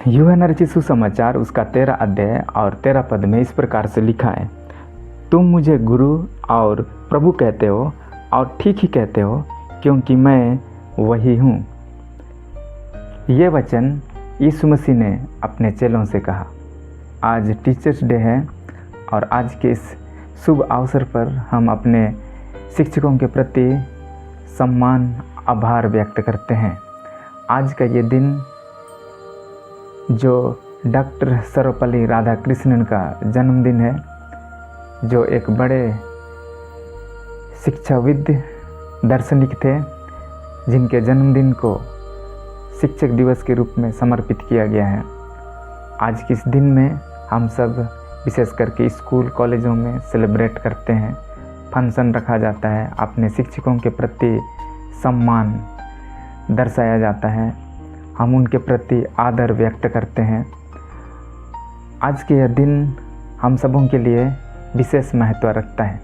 यूहन्ना रचित सुसमाचार उसका 13 अध्याय और 13 पद में इस प्रकार से लिखा है, तुम मुझे गुरु और प्रभु कहते हो और ठीक ही कहते हो, क्योंकि मैं वही हूँ। ये वचन यीशु मसीह ने अपने चेलों से कहा। आज टीचर्स डे है और आज के इस शुभ अवसर पर हम अपने शिक्षकों के प्रति सम्मान आभार व्यक्त करते हैं। आज का ये दिन जो डॉक्टर सर्वपल्ली राधाकृष्णन का जन्मदिन है, जो एक बड़े शिक्षाविद दार्शनिक थे, जिनके जन्मदिन को शिक्षक दिवस के रूप में समर्पित किया गया है। आज के इस दिन में हम सब विशेष करके स्कूल कॉलेजों में सेलिब्रेट करते हैं, फंक्शन रखा जाता है, अपने शिक्षकों के प्रति सम्मान दर्शाया जाता है, हम उनके प्रति आदर व्यक्त करते हैं। आज के यह दिन हम सबों के लिए विशेष महत्व रखता है।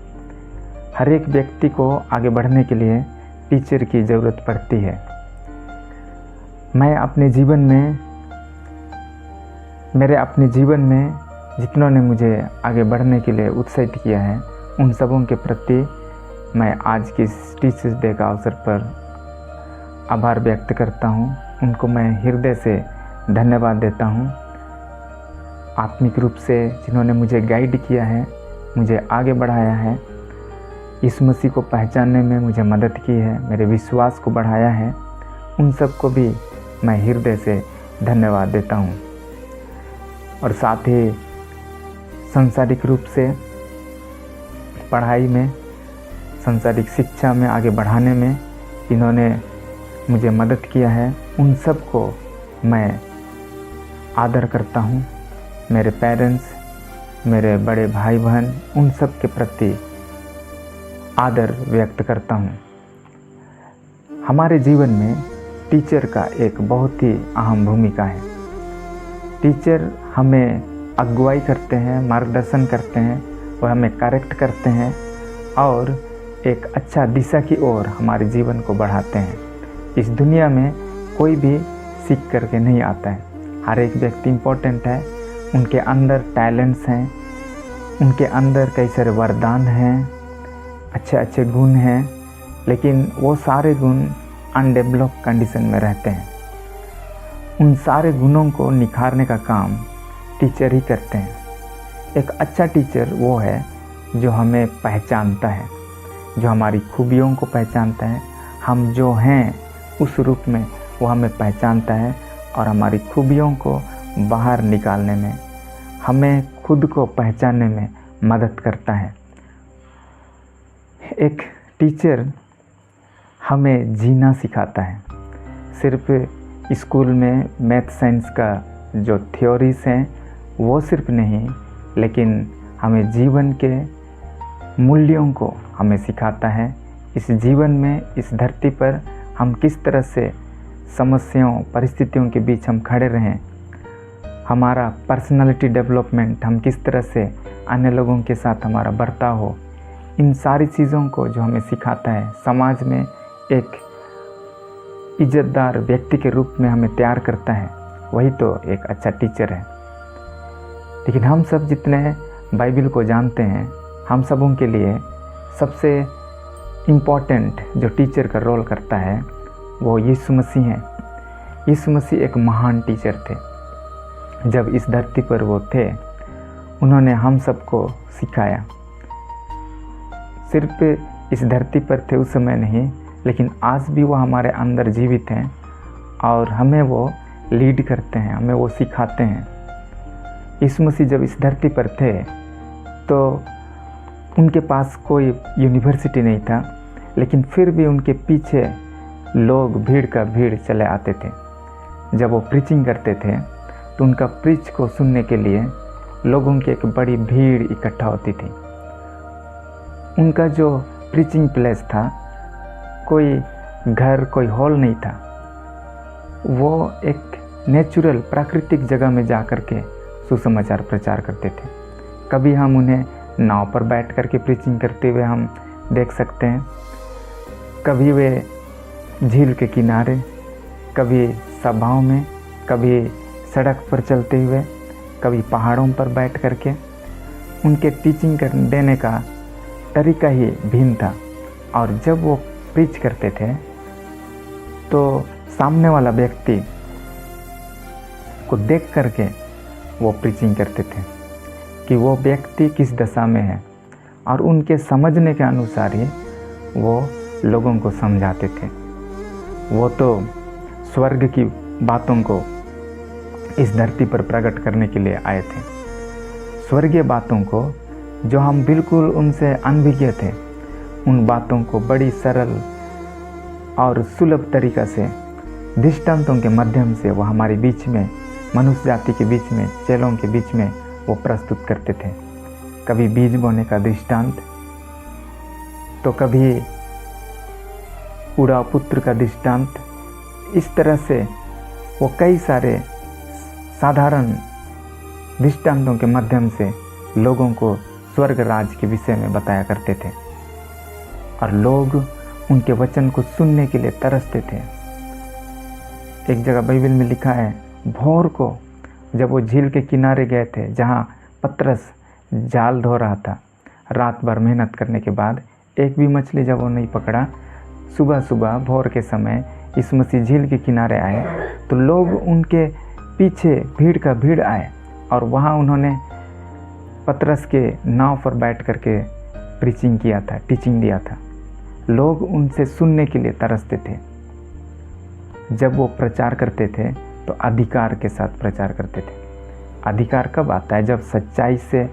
हर एक व्यक्ति को आगे बढ़ने के लिए टीचर की ज़रूरत पड़ती है। मैं अपने जीवन में जितनों ने मुझे आगे बढ़ने के लिए उत्साहित किया है, उन सबों के प्रति मैं आज की टीचर्स डे का अवसर पर आभार व्यक्त करता हूँ। उनको मैं हृदय से धन्यवाद देता हूँ। आत्मिक रूप से जिन्होंने मुझे गाइड किया है, मुझे आगे बढ़ाया है, यीशु मसीह को पहचानने में मुझे मदद की है, मेरे विश्वास को बढ़ाया है, उन सबको भी मैं हृदय से धन्यवाद देता हूँ। और साथ ही सांसारिक रूप से पढ़ाई में, सांसारिक शिक्षा में आगे बढ़ाने में इन्होंने मुझे मदद किया है, उन सब को मैं आदर करता हूँ। मेरे पेरेंट्स, मेरे बड़े भाई बहन, उन सब के प्रति आदर व्यक्त करता हूँ। हमारे जीवन में टीचर का एक बहुत ही अहम भूमिका है। टीचर हमें अगुवाई करते हैं, मार्गदर्शन करते हैं, वह हमें करेक्ट करते हैं और एक अच्छा दिशा की ओर हमारे जीवन को बढ़ाते हैं। इस दुनिया में कोई भी सीख करके नहीं आता है, हर एक व्यक्ति इम्पोर्टेंट है। उनके अंदर टैलेंट्स हैं, उनके अंदर कई सारे वरदान हैं, अच्छे अच्छे गुण हैं, लेकिन वो सारे गुण अनडेवलप्ड कंडीशन में रहते हैं। उन सारे गुणों को निखारने का काम टीचर ही करते हैं। एक अच्छा टीचर वो है जो हमें पहचानता है, जो हमारी खूबियों को पहचानता है, हम जो हैं उस रूप में वो हमें पहचानता है और हमारी खूबियों को बाहर निकालने में, हमें खुद को पहचानने में मदद करता है। एक टीचर हमें जीना सिखाता है। सिर्फ स्कूल में मैथ साइंस का जो थ्योरीज हैं वो सिर्फ नहीं, लेकिन हमें जीवन के मूल्यों को हमें सिखाता है। इस जीवन में, इस धरती पर हम किस तरह से समस्याओं, परिस्थितियों के बीच हम खड़े रहें, हमारा पर्सनालिटी डेवलपमेंट, हम किस तरह से अन्य लोगों के साथ हमारा बर्ताव हो, इन सारी चीज़ों को जो हमें सिखाता है, समाज में एक इज्जतदार व्यक्ति के रूप में हमें तैयार करता है, वही तो एक अच्छा टीचर है। लेकिन हम सब जितने बाइबल को जानते हैं, हम सबों के लिए सबसे इम्पॉर्टेंट जो टीचर का रोल करता है वो यीशु मसीह है। यीशु मसीह एक महान टीचर थे। जब इस धरती पर वो थे, उन्होंने हम सबको सिखाया। सिर्फ इस धरती पर थे उस समय नहीं, लेकिन आज भी वो हमारे अंदर जीवित हैं और हमें वो लीड करते हैं, हमें वो सिखाते हैं। यीशु मसीह जब इस धरती पर थे तो उनके पास कोई यूनिवर्सिटी नहीं था, लेकिन फिर भी उनके पीछे लोग भीड़ का भीड़ चले आते थे। जब वो प्रीचिंग करते थे तो उनका प्रीच को सुनने के लिए लोगों की एक बड़ी भीड़ इकट्ठा होती थी। उनका जो प्रीचिंग प्लेस था, कोई घर, कोई हॉल नहीं था, वो एक नेचुरल, प्राकृतिक जगह में जा कर के सुसमाचार प्रचार करते थे। कभी हम उन्हें नाव पर बैठ कर के प्रीचिंग करते हुए हम देख सकते हैं, कभी वे झील के किनारे, कभी सभाओं में, कभी सड़क पर चलते हुए, कभी पहाड़ों पर बैठ करके। उनके टीचिंग देने का तरीका ही भिन्न था। और जब वो प्रीच करते थे तो सामने वाला व्यक्ति को देख करके वो प्रीचिंग करते थे कि वो व्यक्ति किस दशा में है, और उनके समझने के अनुसार ही वो लोगों को समझाते थे। वो तो स्वर्ग की बातों को इस धरती पर प्रकट करने के लिए आए थे। स्वर्गीय बातों को जो हम बिल्कुल उनसे अनभिज्ञ थे, उन बातों को बड़ी सरल और सुलभ तरीक़ा से दृष्टांतों के माध्यम से वो हमारे बीच में, मनुष्य जाति के बीच में, चेलों के बीच में वो प्रस्तुत करते थे। कभी बीज बोने का दृष्टांत, तो कभी उड़ाव पुत्र का दृष्टांत। इस तरह से वो कई सारे साधारण दृष्टांतों के माध्यम से लोगों को स्वर्ग राज के विषय में बताया करते थे, और लोग उनके वचन को सुनने के लिए तरसते थे। एक जगह बाइबल में लिखा है, भोर को जब वो झील के किनारे गए थे जहाँ पतरस जाल धो रहा था, रात भर मेहनत करने के बाद एक भी मछली जब वो नहीं पकड़ा, सुबह सुबह भोर के समय यीशु मसीह झील के किनारे आए तो लोग उनके पीछे भीड़ का भीड़ आए, और वहाँ उन्होंने पतरस के नाव पर बैठ करके प्रीचिंग किया था, टीचिंग दिया था। लोग उनसे सुनने के लिए तरसते थे। जब वो प्रचार करते थे तो अधिकार के साथ प्रचार करते थे। अधिकार कब आता है? जब सच्चाई से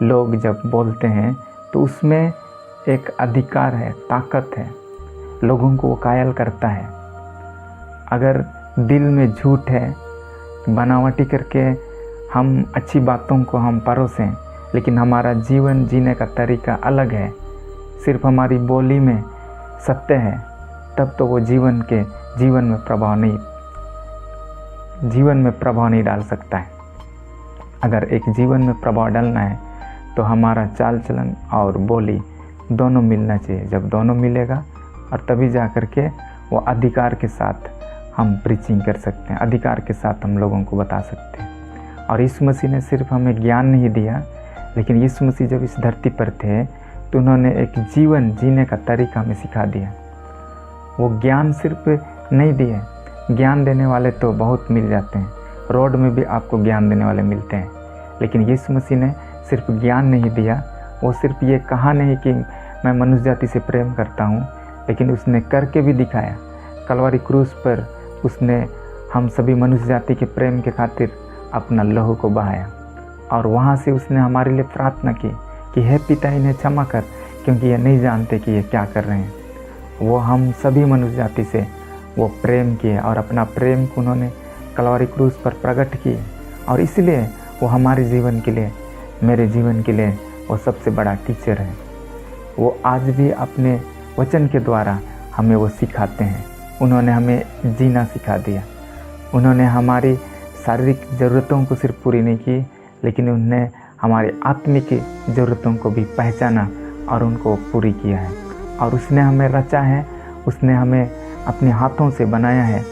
लोग जब बोलते हैं तो उसमें एक अधिकार है, ताकत है, लोगों को वो कायल करता है। अगर दिल में झूठ है, बनावटी करके हम अच्छी बातों को हम परोसें, लेकिन हमारा जीवन जीने का तरीका अलग है, सिर्फ हमारी बोली में सत्य है, तब तो वो जीवन में प्रभाव नहीं डाल सकता है। अगर एक जीवन में प्रभाव डालना है तो हमारा चाल चलन और बोली दोनों मिलना चाहिए। जब दोनों मिलेगा और तभी जा कर के वो अधिकार के साथ हम प्रीचिंग कर सकते हैं, अधिकार के साथ हम लोगों को बता सकते हैं। और यीशु मसीह ने सिर्फ हमें ज्ञान नहीं दिया, लेकिन यीशु मसीह जब इस धरती पर थे तो उन्होंने एक जीवन जीने का तरीका हमें सिखा दिया। वो ज्ञान सिर्फ नहीं दिए, ज्ञान देने वाले तो बहुत मिल जाते हैं, रोड में भी आपको ज्ञान देने वाले मिलते हैं, लेकिन यीशु मसीह ने सिर्फ ज्ञान नहीं दिया। वो सिर्फ ये कहा नहीं कि मैं मनुष्य जाति से प्रेम करता हूँ, लेकिन उसने करके भी दिखाया। कलवरी क्रूस पर उसने हम सभी मनुष्य जाति के प्रेम के खातिर अपना लहू को बहाया, और वहाँ से उसने हमारे लिए प्रार्थना की कि हे पिता, इन्हें क्षमा कर, क्योंकि ये नहीं जानते कि ये क्या कर रहे हैं। वो हम सभी मनुष्य जाति से वो प्रेम किए, और अपना प्रेम को उन्होंने कलवरी क्रूस पर प्रकट की, और इसलिए वो हमारे जीवन के लिए, मेरे जीवन के लिए वो सबसे बड़ा टीचर है। वो आज भी अपने वचन के द्वारा हमें वो सिखाते हैं। उन्होंने हमें जीना सिखा दिया। उन्होंने हमारी शारीरिक ज़रूरतों को सिर्फ पूरी नहीं की, लेकिन उन्होंने हमारी आत्मिक ज़रूरतों को भी पहचाना और उनको पूरी किया है। और उसने हमें रचा है, उसने हमें अपने हाथों से बनाया है,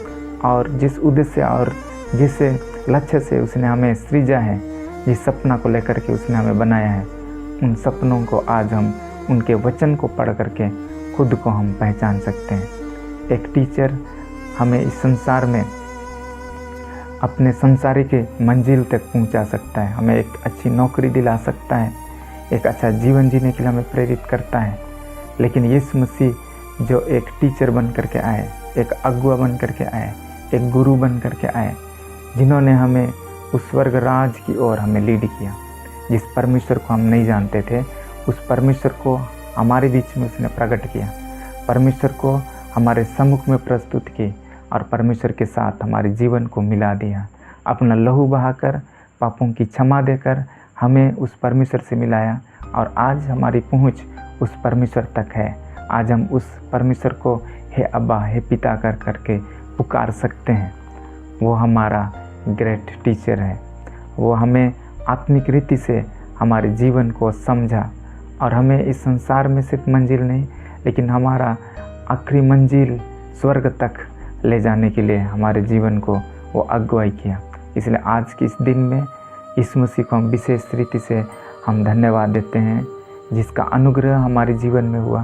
और जिस उद्देश्य और जिस लक्ष्य से उसने हमें सृजा है, जिस सपना को लेकर के उसने हमें बनाया है, उन सपनों को आज हम उनके वचन को पढ़ करके खुद को हम पहचान सकते हैं। एक टीचर हमें इस संसार में अपने संसारिक मंजिल तक पहुंचा सकता है, हमें एक अच्छी नौकरी दिला सकता है, एक अच्छा जीवन जीने के लिए हमें प्रेरित करता है। लेकिन यीशु मसीह जो एक टीचर बन करके आए, एक अगुआ बन करके आए, एक गुरु बन करके आए, जिन्होंने हमें उस स्वर्ग राज की ओर हमें लीड किया। जिस परमेश्वर को हम नहीं जानते थे, उस परमेश्वर को हमारे बीच में उसने प्रकट किया, परमेश्वर को हमारे सम्मुख में प्रस्तुत की, और परमेश्वर के साथ हमारे जीवन को मिला दिया। अपना लहू बहाकर, पापों की क्षमा देकर हमें उस परमेश्वर से मिलाया, और आज हमारी पहुंच उस परमेश्वर तक है। आज हम उस परमेश्वर को हे अब्बा, हे पिता कर करके पुकार सकते हैं। वो हमारा ग्रेट टीचर है। वो हमें आत्मिक रीति से हमारे जीवन को समझा, और हमें इस संसार में सिर्फ मंजिल नहीं, लेकिन हमारा आखिरी मंजिल स्वर्ग तक ले जाने के लिए हमारे जीवन को वो अगुवाई किया। इसलिए आज के इस दिन में यीशु मसीह को हम विशेष रीति से हम धन्यवाद देते हैं, जिसका अनुग्रह हमारे जीवन में हुआ।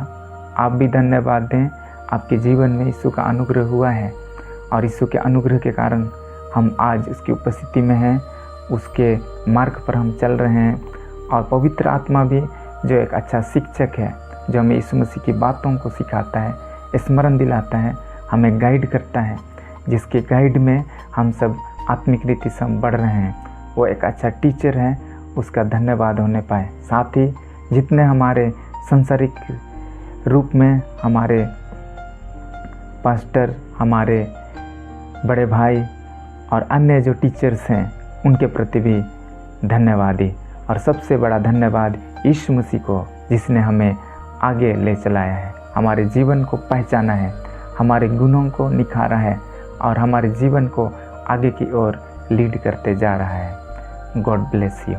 आप भी धन्यवाद दें, आपके जीवन में यीशु का अनुग्रह हुआ है और यीशु के अनुग्रह के कारण हम आज उसकी उपस्थिति में हैं, उसके मार्ग पर हम चल रहे हैं। और पवित्र आत्मा भी जो एक अच्छा शिक्षक है, जो हमें यीशु मसीह की बातों को सिखाता है, स्मरण दिलाता है, हमें गाइड करता है, जिसके गाइड में हम सब आत्मिक रीति से हम बढ़ रहे हैं, वो एक अच्छा टीचर है, उसका धन्यवाद होने पाए। साथ ही जितने हमारे सांसारिक रूप में हमारे पास्टर, हमारे बड़े भाई और अन्य जो टीचर्स हैं, उनके प्रति भी धन्यवादी। और सबसे बड़ा धन्यवाद यीशु मसीह को, जिसने हमें आगे ले चलाया है, हमारे जीवन को पहचाना है, हमारे गुणों को निखारा है और हमारे जीवन को आगे की ओर लीड करते जा रहा है। God bless you.